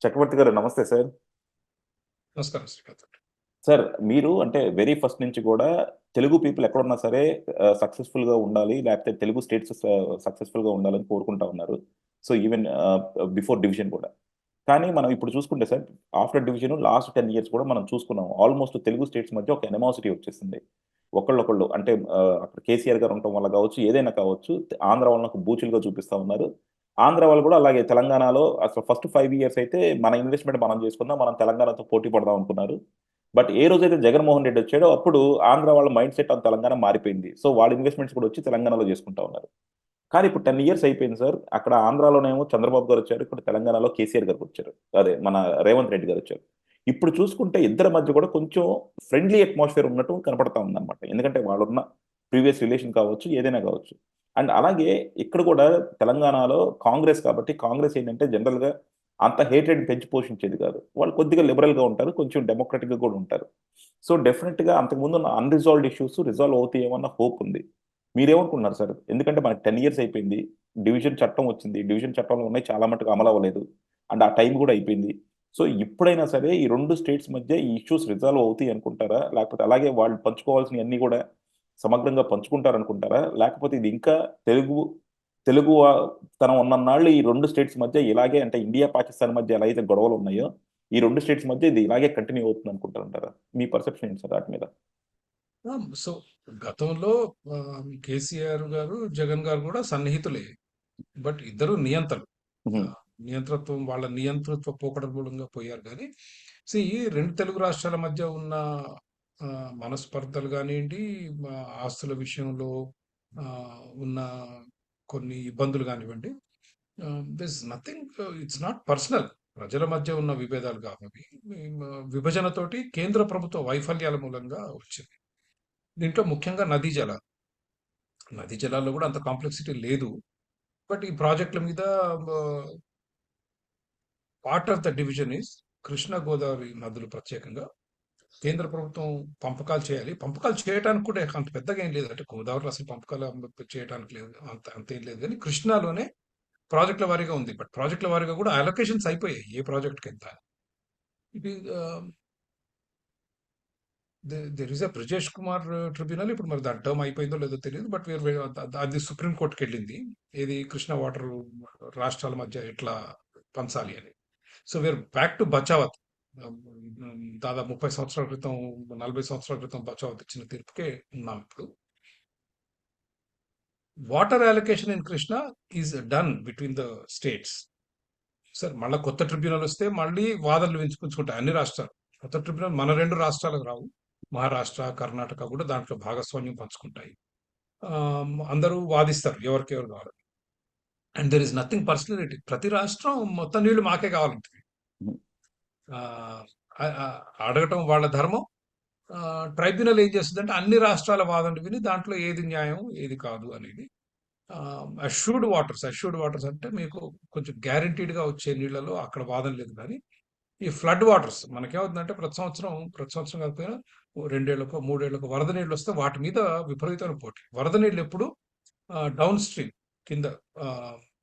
చక్రవర్తి గారు నమస్తే సార్. నమస్కారం శ్రీకాంత్. సార్ మీరు అంటే వెరీ ఫస్ట్ నుంచి కూడా తెలుగు పీపుల్ ఎక్కడున్నా సరే సక్సెస్‌ఫుల్‌గా ఉండాలి. లేకపోతే తెలుగు స్టేట్స్ సక్సెస్‌ఫుల్‌గా ఉండాలని కోరుకుంటా ఉన్నారు. సో, ఈవెన్ బిఫోర్ డివిజన్ కూడా. కానీ మనం ఇప్పుడు చూసుకుంటే sir after division last 10 years కూడా మనం చూసుకున్నాం. ఆల్‌మోస్ట్ తెలుగు స్టేట్స్ మధ్య ఒక యానిమోసిటీ వచ్చేసింది. ఒకళ్ళొకళ్ళు అంటే అక్కడ కేసీఆర్ గారు ఉండటం వల్ల కావచ్చు, ఏదైనా కావచ్చు. ఆంధ్ర వాళ్ళని ఒక బూచిలుగా చూపిస్తా ఉన్నారు. ఆంధ్ర వాళ్ళు కూడా అలాగే తెలంగాణలో అసలు ఫస్ట్ 5 ఇయర్స్ అయితే మన ఇన్వెస్ట్‌మెంట్ మనం చేసుకుందాం. మనం తెలంగాణతో పోటీ పడదాం అనుకున్నారు. బట్ ఏ రోజైతే జగన్మోహన్ రెడ్డి వచ్చాడో అప్పుడు ఆంధ్ర వాళ్ళ మైండ్ సెట్ ఆన్ తెలంగాణ మారిపోయింది. సో, వాళ్ళ ఇన్వెస్ట్‌మెంట్స్ కూడా వచ్చి తెలంగాణలో చేసుకుంటా ఉన్నారు. కానీ ఇప్పుడు 10 ఇయర్స్ అయిపోయింది సార్. అక్కడ ఆంధ్రాలోనేమో చంద్రబాబు గారొచ్చారు. ఇప్పుడు తెలంగాణలో కేసీఆర్ గారొచ్చారు. అదే మన రేవంత్ రెడ్డి గారొచ్చారు. ఇప్పుడు చూసుకుంటే ఇద్దరి మధ్య కూడా కొంచెం ఫ్రెండ్లీ అట్మాస్ఫియర్ ఉన్నట్టు కనపడతా ఉందన్నమాట. ఎందుకంటే వాళ్ళున్న ప్రీవియస్ రిలేషన్ కావచ్చు, ఏదైనా కావచ్చు. అండ్ అలాగే ఇక్కడ కూడా తెలంగాణలో కాంగ్రెస్ కాబట్టి కాంగ్రెస్ ఏంటంటే జనరల్‌గా అంత హేట్రెడ్ పెంచి పోషించేది కాదు. వాళ్ళు కొద్దిగా లిబరల్‌గా ఉంటారు. కొంచెం డెమోక్రటిక్‌గా కూడా ఉంటారు. సో, డెఫినిట్‌గా అంతకుముందున్న అన్‌రిజాల్వ్డ్ ఇష్యూస్ రిజాల్వ్ అవుతాయేమో అన్న హోప్ ఉంది. మీరేమనుకుంటున్నారు సార్? ఎందుకంటే మనకి 10 ఇయర్స్ అయిపోయింది. డివిజన్ చట్టం వచ్చింది. డివిజన్ చట్టంలో ఉన్నాయి చాలా మటుకు అమలవ్వలేదు. అండ్ ఆ టైం కూడా అయిపోయింది. సో, ఇప్పుడైనా సరే ఈ 2 స్టేట్స్ మధ్య ఈ ఇష్యూస్ రిజాల్వ్ అవుతాయి అనుకుంటారా? లేకపోతే అలాగే వాళ్ళు పంచుకోవాల్సినయన్నీ కూడా సమగ్రంగా పంచుకుంటారనుకుంటారా? లేకపోతే ఇది ఇంకా తెలుగు తెలుగు తనం ఉన్నన్నాళ్ళు ఈ 2 స్టేట్స్ మధ్య ఇలాగే అంటే ఇండియా, పాకిస్తాన్ మధ్య ఎలా అయితే గొడవలున్నాయో, ఈ 2 స్టేట్స్ మధ్య ఇది ఇలాగే కంటిన్యూ అవుతుందనుకుంటారంటారా? మీ పర్సెప్షన్ ఏంటి సార్ ఆటి మీద? సో గతంలో కేసీఆర్ గారు, జగన్ గారు కూడా సన్నిహితులే. బట్ ఇద్దరు నియంతలు. హుహు. నియంతృత్వం వాళ్ళ నియంతృత్వ పోకడ మూలంగా పోయారు కానీ సి రెండు తెలుగు రాష్ట్రాల మధ్య ఉన్న మనస్పర్ధలు కానివ్వండి, ఆస్తుల విషయంలో ఆ, ఉన్న కొన్ని ఇబ్బందులు కానివ్వండి, this nothing, it's not personal. ప్రజల మధ్య ఉన్న విభేదాలు కావవి విభజనతోటి కేంద్ర ప్రభుత్వ వైఫల్యాల మూలంగా వచ్చింది. దీంట్లో ముఖ్యంగా నదీ జలాల్లో కూడా అంత కాంప్లెక్సిటీ లేదు. బట్ ఈ ప్రాజెక్టుల మీద part of the division is Krishna Godavari నదులు ప్రత్యేకంగా కేంద్ర ప్రభుత్వం పంపకాలు చేయాలి. పంపకాలు చేయడానికి కూడా అంత పెద్దగా ఏం లేదు. అంటే గోదావరిలో అసలు పంపకాలు చేయడానికి లేదు, అంతేం లేదు. కానీ కృష్ణాలోనే ప్రాజెక్టుల వారీగా ఉంది. బట్ ప్రాజెక్టుల వారీగా కూడా అలొకేషన్స్ అయిపోయాయి ఏ ప్రాజెక్ట్కి ఎంత. ఇది there is a Brijesh Kumar tribunal. ఇప్పుడు మరి దాని టర్మ్ అయిపోయిందో లేదో తెలియదు. బట్ అది సుప్రీం కోర్టుకి వెళ్ళింది. ఏది కృష్ణా వాటర్ రాష్ట్రాల మధ్య ఎట్లా పంచాలి అని. So where back to Bachawat. దాదాపు 30 సంవత్సరాల క్రితం, 40 సంవత్సరాల క్రితం బచావత్ ఇచ్చిన తీర్పుకే ఉన్నాం ఇప్పుడు. Water allocation in Krishna is done between the states. Sir మళ్ళీ కొత్త ట్రిబ్యునల్ వస్తే మళ్ళీ వాదనలు వినిపించుకుంటాయి అన్ని రాష్ట్రాలు. కొత్త ట్రిబ్యునల్ మన రెండు రాష్ట్రాలకు రావు. మహారాష్ట్ర, కర్ణాటక కూడా దాంట్లో భాగస్వామ్యం పంచుకుంటాయి. అందరూ వాదిస్తారు ఎవరికెవరు కావాలి. And there is nothing personality. ప్రతి రాష్ట్రం మొత్తం నీళ్లు మాకే కావాలంటుంది. హ్మ్. అడగటం వాళ్ళ ధర్మం. ట్రైబ్యునల్ ఏం చేస్తుందంటే అన్ని రాష్ట్రాల వాదనలు విని దాంట్లో ఏది న్యాయం ఏది కాదు అనేది. అష్యూర్డ్ వాటర్స్ అంటే మీకు కొంచెం గ్యారంటీడ్గా వచ్చే నీళ్లలో అక్కడ వాదన లేదు. కానీ ఈ ఫ్లడ్ వాటర్స్ మనకేమవుతుందంటే ప్రతి సంవత్సరం కాకపోయినా 2 ఏళ్లకో 3 ఏళ్లకో వరద నీళ్ళు వస్తే వాటి మీద విపరీతమైన పోటీ. వరద నీళ్ళు ఎప్పుడు డౌన్ స్ట్రీమ్ కింద ఆ,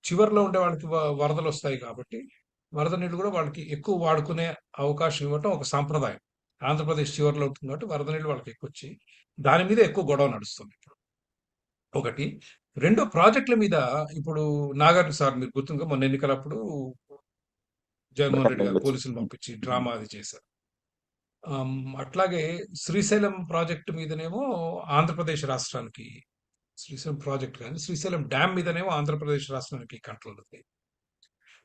చివర్లో ఉండే వాళ్ళకి వరదలు వస్తాయి కాబట్టి వరద నీళ్ళు కూడా వాళ్ళకి ఎక్కువ వాడుకునే అవకాశం ఇవ్వటం ఒక సాంప్రదాయం. ఆంధ్రప్రదేశ్ చివర్లో ఉంటుంది కాబట్టి వరద నీళ్ళు వాళ్ళకి ఎక్కువ వచ్చి దాని మీద ఎక్కువ గొడవ నడుస్తుంది ఇప్పుడు. ఒకటి. రెండో ప్రాజెక్టుల మీద ఇప్పుడు నాగార్జున సార్ మీరు గుర్తుందిగా మొన్న ఎన్నికలప్పుడు జగన్మోహన్ రెడ్డి గారు పోలీసులు పంపించి హ్మ్. డ్రామా అది చేశారు. అట్లాగే శ్రీశైలం ప్రాజెక్టు మీదనేమో ఆంధ్రప్రదేశ్ రాష్ట్రానికి, శ్రీశైలం ప్రాజెక్ట్ కానీ శ్రీశైలం డ్యామ్ మీదనేమో ఆంధ్రప్రదేశ్ రాష్ట్రానికి కంట్రోల్ ఉంది.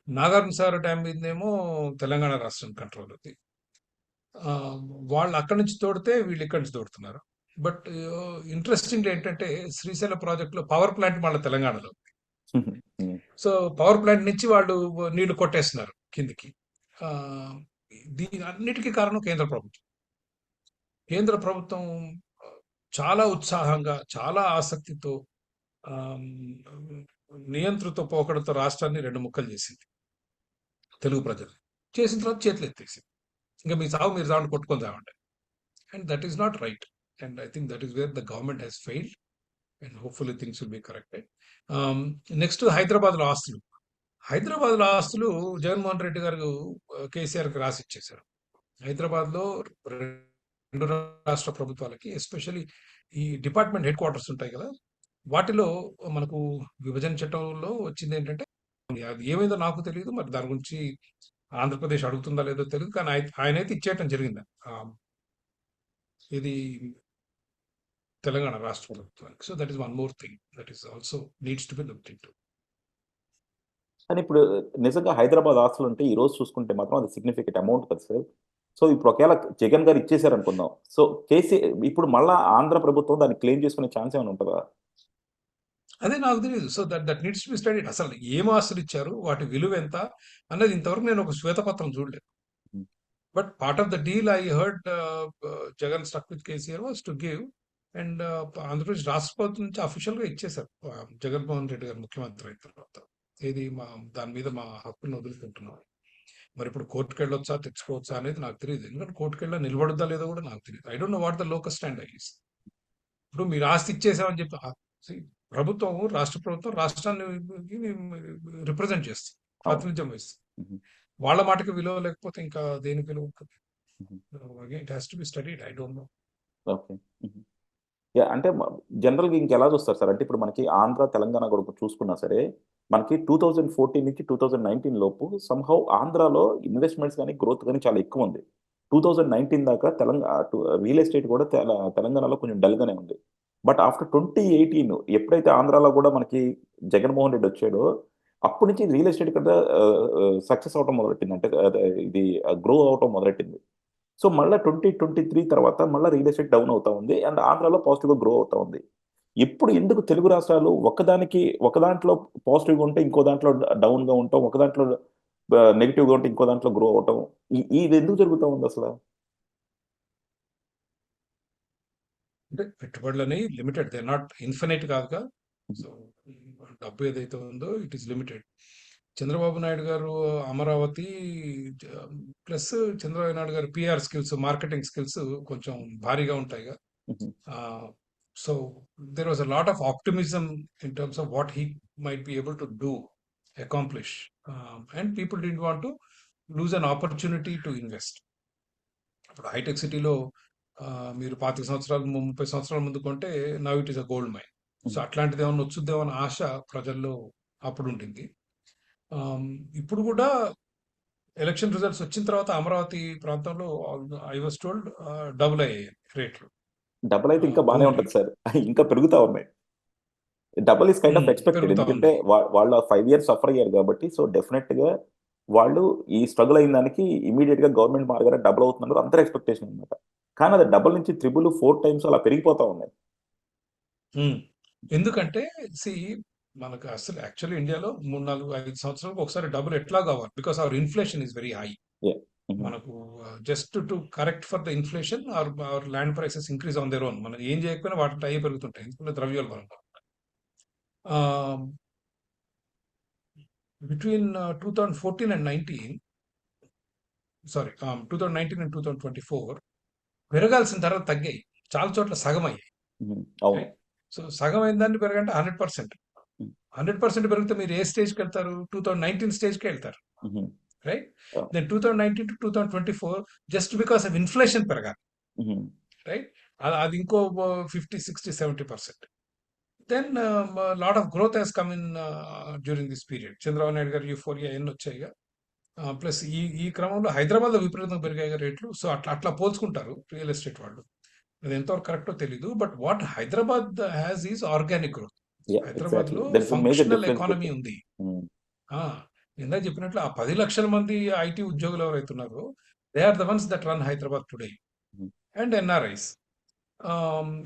నాగార్జున సాగర్ డ్యామ్ మీదనేమో తెలంగాణ రాష్ట్రం కంట్రోల్ ఉంది. వాళ్ళు అక్కడి నుంచి తోడితే వీళ్ళు ఇక్కడి నుంచి తోడుతున్నారు. బట్ ఇంట్రెస్టింగ్ ఏంటంటే శ్రీశైలం ప్రాజెక్టులో పవర్ ప్లాంట్ మళ్ళీ తెలంగాణలో. హ్మ్. సో పవర్ ప్లాంట్ నుంచి వాళ్ళు నీళ్లు కొట్టేస్తున్నారు కిందికి. ఆ, దీని అన్నిటికీ కారణం కేంద్ర ప్రభుత్వం. కేంద్ర ప్రభుత్వం ఆ, చాలా ఉత్సాహంగా, చాలా ఆసక్తితో, ఆమ్, నియంతృత్వ పోకడతో రాష్ట్రాన్ని రెండు ముక్కలు చేసింది తెలుగు ప్రజలు. చేసిన తర్వాత చేతులు ఎత్తేసింది. ఇంకా మీ సాగు మీరు దాంట్లో కొట్టుకొని చావండి. And that is not right. And I think that is where the government has failed. And hopefully things will be corrected. Next హైదరాబాద్లో ఆస్తులు. హైదరాబాద్లో ఆస్తులు జగన్మోహన్ రెడ్డి గారు కేసీఆర్కి రాసి ఇచ్చేశారు. హైదరాబాద్లో రెండు రాష్ట్ర ప్రభుత్వాలకి ఎస్పెషల్లీ ఈ డిపార్ట్మెంట్ హెడ్ క్వార్టర్స్ ఉంటాయి కదా, వాటిలో మనకు విభజన చట్టంలో వచ్చింది ఏంటంటే, అది ఏమైందో నాకు తెలియదు, మరి దాని గురించి ఆంధ్రప్రదేశ్ అడుగుతుందా లేదో తెలియదు, కానీ ఆయనైతే ఇచ్చేయటం జరిగింది ఇది తెలంగాణ రాష్ట్ర ప్రభుత్వానికి. So that is one more thing that is also needs to be looked into. కానీ ఇప్పుడు నిజంగా హైదరాబాద్ ఆస్తులు అంటే ఈ రోజు చూసుకుంటే మాత్రం అది సిగ్నిఫికెంట్ అమౌంట్ కదా సార్. సో ఇప్పుడు ఒకవేళ జగన్ గారు ఇచ్చేసారనుకుందాం. సో ఇప్పుడు మళ్ళా ఆంధ్ర ప్రభుత్వం దాన్ని క్లెయిమ్ చేసుకునే ఛాన్స్ ఏమైనా ఉంటదా? అదే నాకు తెలియదు. So that needs to be studied. అసలు ఏం ఆస్తులు ఇచ్చారు, వాటి విలువ ఎంత అన్నది ఇంతవరకు నేను ఒక శ్వేతపత్రం చూడలేదు. హ్మ్. But part of the deal I heard Jagan stuck with KCR was to give, and Andhra Pradesh రాష్ట్ర ప్రభుత్వం నుంచి అఫీషియల్ గా ఇచ్చేశారు జగన్మోహన్ రెడ్డి గారు ముఖ్యమంత్రి అయిన తర్వాత. ఏది దాని మీద మా హక్కును వదులుకుంటున్నాం. మరి ఇప్పుడు కోర్టుకు వెళ్ళొచ్చా, తెచ్చుకోవచ్చా అనేది నాకు తెలియదు. ఎందుకంటే కోర్టుకు వెళ్ళా నిలబడుద్దా లేదో కూడా నాకు తెలియదు. I don't know what the locus stand ice. ఇప్పుడు మీరు ఆస్తి ఇచ్చేసామని చెప్పి see, ప్రభుత్వం, రాష్ట్ర ప్రభుత్వం రాష్ట్రాన్ని రిప్రజెంట్ చేస్తుంది, అవును. ప్రాతినిధ్యం వహిస్తుంది. హుహు. వాళ్ళ మాటకి విలువ లేకపోతే ఇంకా దేనికి విలువ ఉంటుంది? హుహు. Again it has to be studied. I don't know. Okay. హుహు. యాహ్! అంటే జనరల్‌గా ఇంకెలా చూస్తారు సార్? అంటే ఇప్పుడు మనకి ఆంధ్ర, తెలంగాణ గూడా చూసుకున్నా సరే, మనకి 2014 నుంచి 2019 లోపు సమ్‌హౌ ఆంధ్రాలో ఇన్వెస్ట్‌మెంట్స్ గాని, గ్రోత్ గాని చాలా ఎక్కువుంది. 2019 దాకా రియల్ ఎస్టేట్ కూడా తెలంగాణలో కొంచెం డల్‌గానే ఉంది. బట్ ఆఫ్టర్ 2018 ఎప్పుడైతే ఆంధ్రాలో గూడా మనకి జగన్మోహన్ రెడ్డి వచ్చాడో, అప్పటి నుంచి రియల్ ఎస్టేట్ కూడా సక్సెస్ అవ్వటం మొదలెట్టింది. అంటే ఇది గ్రో అవ్వటం మొదలెట్టింది. సో, మళ్ళా 2023 తర్వాత మళ్ళా రియల్ ఎస్టేట్ డౌన్ అవుతా ఉంది. అండ్ ఆంధ్రాలో పాజిటివ్‌గా గ్రో అవుతా ఉంది. ఎప్పుడు ఎందుకు తెలుగు రాష్ట్రాలు ఒక దాంట్లో పాజిటివ్‌గా ఉంటే ఇంకో దాంట్లో డౌన్‌గా ఉండటం, ఒక దాంట్లో నెగెటివ్‌గా ఉంటే ఇంకో దాంట్లో గ్రో అవ్వటం. ఇది ఎందుకు జరుగుతా ఉందసల? అంటే పెట్టుబడులని లిమిటెడ్, దే నాట్ ఇన్ఫినైట్ కాదుగా. హుహు. సో డబ్బు ఏదైతే ఉందో it is limited. Chandrababu Naidu గారు అమరావతి ప్లస్ చంద్రబాబు నాయుడు గారు పిఆర్ స్కిల్స్, మార్కెటింగ్ స్కిల్స్ కొంచెం భారీగా ఉంటాయిగా. హుహు. So there was a lot of optimism in terms of what he might be able to do, accomplish, and people didn't want to lose an opportunity to invest. ఇప్పుడు హైటెక్ సిటీలో మీరు 25 సంవత్సరాలు 30 సంవత్సరాల ముందు కొంటే now it is a gold mine. So hmm. అట్లాంటిది ఏమన్నా వచ్చుద్దేమో అన్న ఆశ ప్రజల్లో అప్పుడు ఉండింది. ఇప్పుడు కూడా ఎలక్షన్ రిజల్ట్స్ వచ్చిన తర్వాత అమరావతి ప్రాంతంలో ఐ వాస్ టోల్డ్ డబుల్ అయ్యాయి రేట్లు, డబుల్ అయితే ఇంకా బానే భూమి ఉంటది రేట్లు. సార్. ఇంకా పెరుగుతా ఉన్నాయి. Double is kind of expected. పెరుగుతా ఎందుకంటే ఉన్నాయి. వాళ్ళు ఆ 5 ఇయర్స్ సఫర్ అయ్యారు గాబట్టి, సో డెఫినెట్‌గా వాళ్ళు ఈ స్ట్రగుల్ అయిన దానికి ఇమ్మీడియేట్‌గా గవర్నమెంట్ మారగానే డబుల్ అవుతుందన్నది అందరి ఎక్స్‌పెక్టేషన్ అన్నమాట. కానీ అది డబుల్ నుంచి త్రిబుల్, 4 టైమ్స్ అలా పెరిగిపోతా ఉన్నాయి. హ్మ్. ఎందుకంటే సి మనకు అసలు యాక్చువల్లీ ఇండియాలో 3, 4, 5 సంవత్సరాలకు ఒకసారి డబుల్ ఎట్లా కావాలి, because our inflation is very high. Yeah! Uh huh. మనకు just to correct for the inflation our land prices increase on their own. మనం ఏం చేయకపోయినా వాటి అయ్యే పెరుగుతుంటాయి, ఎందుకంటే ద్రవ్యోల్బణం. బిట్వీన్ 2014 అండ్ 19, సారీ 2019 అండ్ 2024 పెరగాల్సిన తర్వాత తగ్గాయి. చాలా చోట్ల సగం అయ్యాయి. హుహు. అవును. రైట్. సో సగం అయిన దాన్ని పెరగంటే 100%. హ్మ్. 100% పెరిగితే మీరు ఏ స్టేజ్కి వెళ్తారు? 2019 స్టేజ్కి వెళ్తారు. హుహు. రైట్. అవును. Then 2019 to 2024 just because of inflation పెరగాలి. హుహు. రైట్. అది ఇంకో 50, 60, 70%. Then lot of growth has come in during this period. Chandrababu Naidu గారు యూఫోరియా ఎన్ని వచ్చాయిగా. ప్లస్ ఈ ఈ క్రమంలో హైదరాబాద్లో విపరీతంగా పెరిగాయి రేట్లు. సో అట్లా అట్లా పోల్చుకుంటారు రియల్ ఎస్టేట్ వాళ్ళు. అది ఎంతవరకు కరెక్టో తెలీదు. But what Hyderabad has is organic growth. Yeah! Exactly. హైదరాబాద్‌లో there is a major functional difference economy between ఉంది. హ్మ్. ఆ! ఇందాక చెప్పినట్లు ఆ 10 లక్షల మంది ఐటీ ఉద్యోగులు ఎవరైతే ఉన్నారో, they are the ones that run Hyderabad today. Hmm. And NRIs.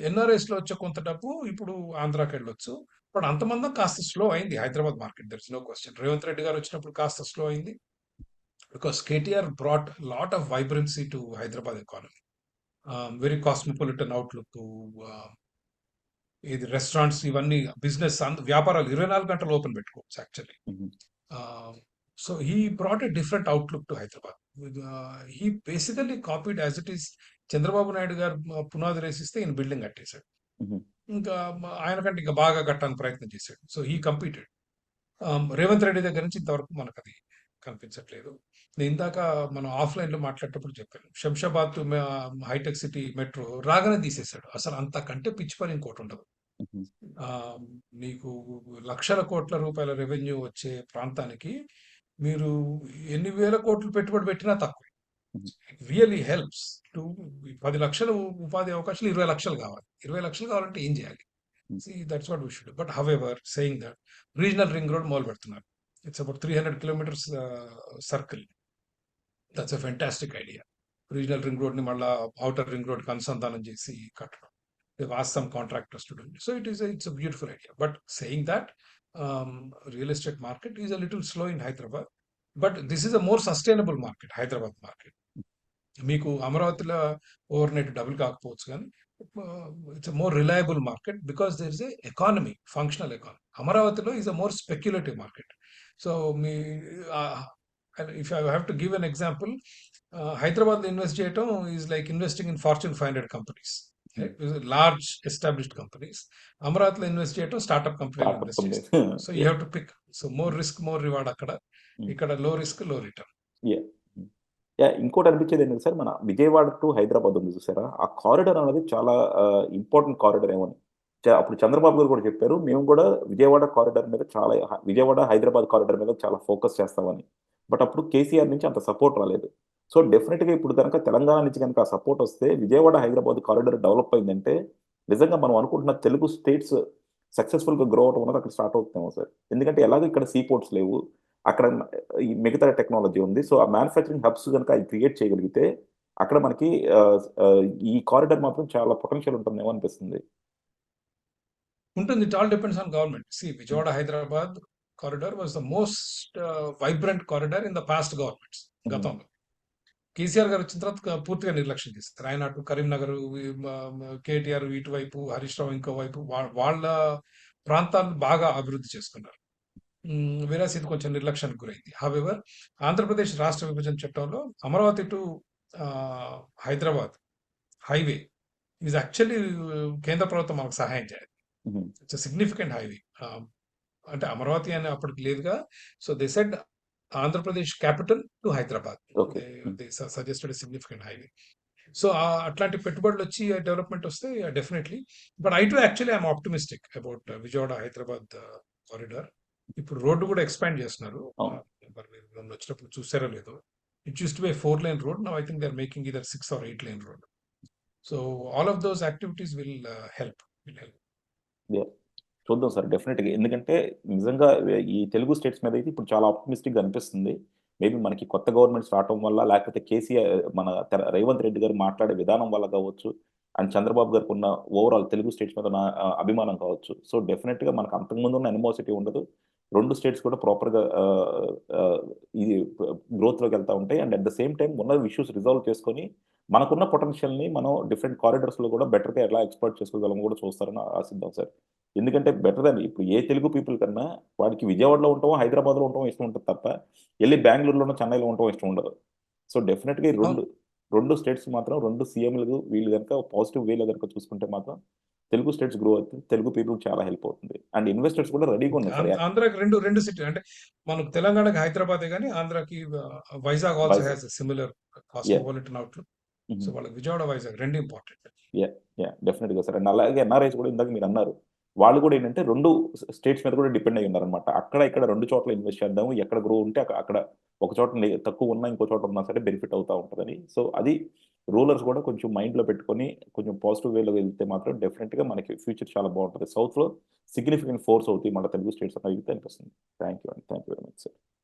ఎన్ఆర్ఐస్‌లో వచ్చే కొంత డబ్బు ఇప్పుడు ఆంధ్రాకెళ్ళొచ్చు. బట్ అంతమందం కాస్త స్లో అయింది Hyderabad market. There is no question. Revanth Reddy గారు వచ్చినప్పుడు కాస్త స్లో అయింది. Because KTR brought lot of vibrancy to Hyderabad economy. Very cosmopolitan outlook. Ah, ఇది రెస్టారెంట్స్ ఇవన్నీ బిజినెస్ వ్యాపారాలు 24 గంటలు ఓపెన్ పెట్టుకోవచ్చు యాక్చువల్లీ. హుహు. So he brought a different outlook to Hyderabad. He basically copied as it is. Chandrababu Naidu గారు పునాది రేసిస్తే ఈయన బిల్డింగ్ కట్టేశాడు. హుహు. ఇంకా ఆయన కంటే ఇంకా బాగా కట్టడానికి ప్రయత్నం చేశాడు. So he competed. Revanth Reddy దగ్గర నుంచి ఇంతవరకు మనకు అది కనిపించట్లేదు. నేను ఇందాక మనం ఆఫ్లైన్లో మాట్లాడేటప్పుడు చెప్పాను, శంషాబాద్ టు హైటెక్ సిటీ మెట్రో రాగానే తీసేశాడు. అసలు అంతకంటే పిచ్చి పని ఇంకోటి ఉండదు. హుహు. ఆ, మీకు లక్షల కోట్ల రూపాయల రెవెన్యూ వచ్చే ప్రాంతానికి మీరు ఎన్ని వేల కోట్లు పెట్టుబడి పెట్టినా తక్కువ. హుహు. రియలీ హెల్ప్స్ టు 10 లక్షలు ఉపాధి అవకాశాలు 20 లక్షలు కావాలి. 20 లక్షలు కావాలంటే ఏం చేయాలి? హ్మ్. That's what we should. But however saying that regional ring road మొదలు పెడుతున్నారు. It's about 300 kilometres circle. That's a fantastic idea. Regional ring road ని మళ్ళా అవుటర్ రింగ్ రోడ్ కి అనుసంధానం చేసి కట్టడం. They've asked some contractors to do it. So it's a beautiful idea. But saying that, real estate market is a little slow in Hyderabad. But this is a more sustainable market, Hyderabad market. మీకు అమరావతిలో over night double కాకపోవచ్చు కానీ it's more reliable market because there is a economy, functional economy. అమరావతిలో is a more speculative market. So me if I have to give an example, Hyderabad invest చేయటం is like investing in Fortune 500 companies, hmm. Large established companies. అమరావతిలో invest చేయటం startup కంపెనీలో startup invest companies. చేస్తారు. So you yeah! Have to pick. So more risk more reward అక్కడ, hmm. ఇక్కడ లో risk లో return. Yeah! హ్మ్. యాహ్! ఇంకోటి అనిపించేది ఏంటంటే సార్, మన విజయవాడ టు హైదరాబాద్ ఉంది చూసారా? ఆ కారిడార్ అనేది చాలా ఇంపార్టెంట్ కారిడార్ ఏమో అని. అప్పుడు చంద్రబాబు గారు కూడా చెప్పారు. మేము కూడా విజయవాడ కారిడార్ మీద చాలా విజయవాడ, హైదరాబాద్ కారిడార్ మీద చాలా ఫోకస్ చేస్తామని. బట్ అప్పుడు కేసీఆర్ నుంచి అంత సపోర్ట్ రాలేదు. సో డెఫినిట్‌గా ఇప్పుడు గనక తెలంగాణ నుంచి గనక ఆ సపోర్ట్ వస్తే విజయవాడ, హైదరాబాద్ కారిడార్ డెవలప్ అయిందంటే నిజంగా మనం అనుకుంటున్న తెలుగు స్టేట్స్ సక్సెస్‌ఫుల్‌గా గ్రో అవ్వడం అనేది అక్కడ స్టార్ట్ అవుతుందేమో సార్. ఎందుకంటే ఎలాగో ఇక్కడ సీ పోర్ట్స్ లేవు. అక్కడ ఈ మిగతా టెక్నాలజీ ఉంది. సో, ఆ మ్యానుఫ్యాక్చరింగ్ హబ్స్ గనుక అయి క్రియేట్ చేయగలిగితే, అక్కడ మనకి ఈ కారిడార్ మాత్రం చాలా పొటెన్షియల్ ఉంటుందేమో అనిపిస్తుంది. ఉంటుంది. It all depends on government. Hmm. Vijayawada Hyderabad corridor was the most vibrant corridor in the past governments hmm. గతంలో. కేసీఆర్ గారు వచ్చిన తర్వాత పూర్తిగా నిర్లక్ష్యం చేస్తారు. ఆయన అటు కరీంనగర్, కేటీఆర్ ఇటువైపు, హరీష్ రావు ఇంకో వైపు, వాళ్ళ ప్రాంతాలను బాగా అభివృద్ధి చేసుకున్నారు. వేరాస్ ఇది కొంచెం నిర్లక్ష్యానికి గురైంది. హవెవర్, ఆంధ్రప్రదేశ్ రాష్ట్ర విభజన చట్టంలో అమరావతి టు హైదరాబాద్ హైవే ఇది యాక్చువల్లీ కేంద్ర ప్రభుత్వం మనకు సహాయం చేయాలి. హుహు. It's significant highway. అంటే అమరావతి అని అప్పటికి లేదుగా. So they said Andhra Pradesh capital to Hyderabad. Okay. Hmm. They suggested significant highway. So అట్లాంటి పెట్టుబడులు వచ్చి డెవలప్మెంట్ వస్తే definitely. But I to actually I'm optimistic about Vijayawada Hyderabad corridor. ఇప్పుడు రోడ్డు కూడా ఎక్స్పాండ్ చేస్తున్నారు. అవును. మరి మీరు మొన్న వచ్చినప్పుడు చూసారో లేదో, it use to B 4 lane road. Now I think they are making either 6 or 8 lane road. So all of those activities will help. Yeah! చూద్దాం సార్ డెఫినిట్‌గా. ఎందుకంటే నిజంగా ఈ తెలుగు స్టేట్స్ మీద అయితే ఇప్పుడు చాలా ఆప్టిమిస్టిక్‌గా అనిపిస్తుంది. మేబీ మనకి కొత్త గవర్నమెంట్స్ రావటం వల్ల, లేకపోతే మన రేవంత్ రెడ్డి గారు మాట్లాడే విధానం వల్ల కావచ్చు, అండ్ చంద్రబాబు గారికున్న ఓవరాల్ తెలుగు స్టేట్స్ మీద ఉన్న అభిమానం కావచ్చు. సో డెఫినిట్‌గా మనకు అంతకుముందు ఉన్న అనిమోసిటీ ఉండదు. 2 స్టేట్స్ కూడా ప్రాపర్‌గా ఇది గ్రోత్‌లోకి వెళ్తా ఉంటాయి. And at the same time ఉన్న ఇష్యూస్ రిజాల్వ్ చేసుకొని, మనకున్న పొటెన్షియల్‌ని మనం డిఫరెంట్ కారిడార్స్‌లో కూడా బెటర్‌గా ఎలా ఎక్స్‌ప్లాయిట్ చేసుకోగలం కూడా చూస్తారని ఆశిద్దాం సార్. ఎందుకంటే బెటర్ దాన్ ఇప్పుడు ఏ తెలుగు పీపుల్ కన్నా వాడికి విజయవాడలో ఉండటమో, హైదరాబాద్‌లో ఉండటమో ఇష్టం ఉంటది తప్ప, ఎళ్లి బెంగుళూరులోనో, చెన్నైలో ఉండటం ఇష్టం ఉండదు. సో, డెఫినిట్‌గా ఈ అవును. 2 స్టేట్స్ మాత్రం 2 సీఎంలు వీళ్ళు గనుక పాజిటివ్ వేలో గనుక చూసుకుంటే మాత్రం తెలుగు స్టేట్స్ గ్రో అవుతుంది. తెలుగు పీపుల్‌కి చాలా హెల్ప్ అవుతుంది. అండ్ ఇన్వెస్టర్స్ కూడా రెడీగా ఉన్నారు సార్. ఆంధ్రాకి రెండు సిటీ అంటే మనకు తెలంగాణకి హైదరాబాదే గానీ ఆంధ్రాకి Vizag also Vizag. Has a similar yeah! Cosmopolitan outlook. So హుహు. వాళ్ళకి Vijayawada, Vizag 2 important. Yeah! Yeah! డెఫినిట్‌గా సార్. అండ్ అలాగే ఎన్ఆర్ఐస్ కూడా ఇందాక మీరన్నారు. వాళ్ళు కూడా ఏంటంటే 2 స్టేట్స్ మీద కూడా డిపెండ్ అయ్యి ఉన్నారనమాట. అక్కడ, ఇక్కడ 2 చోట్ల ఇన్వెస్ట్ చేద్దాము. ఎక్కడ గ్రో ఉంటే అక్కడ ఒక చోట తక్కువ ఉన్నా ఇంకో చోట ఉన్నా సరే బెనిఫిట్ అవుతా ఉంటదని. సో, అది రూలర్స్ కూడా కొంచెం మైండ్‌లో పెట్టుకొని కొంచెం పాజిటివ్ వేలో వెళ్తే మాత్రం డెఫినిట్‌గా మనకి ఫ్యూచర్ చాలా బావుంటది. సౌత్‌లో సిగ్నిఫికెంట్ ఫోర్స్ అవుతాయి మన తెలుగు స్టేట్స్ అని అయితే అనిపిస్తుంది. థాంక్ యూ అండి. Thank you very much sir.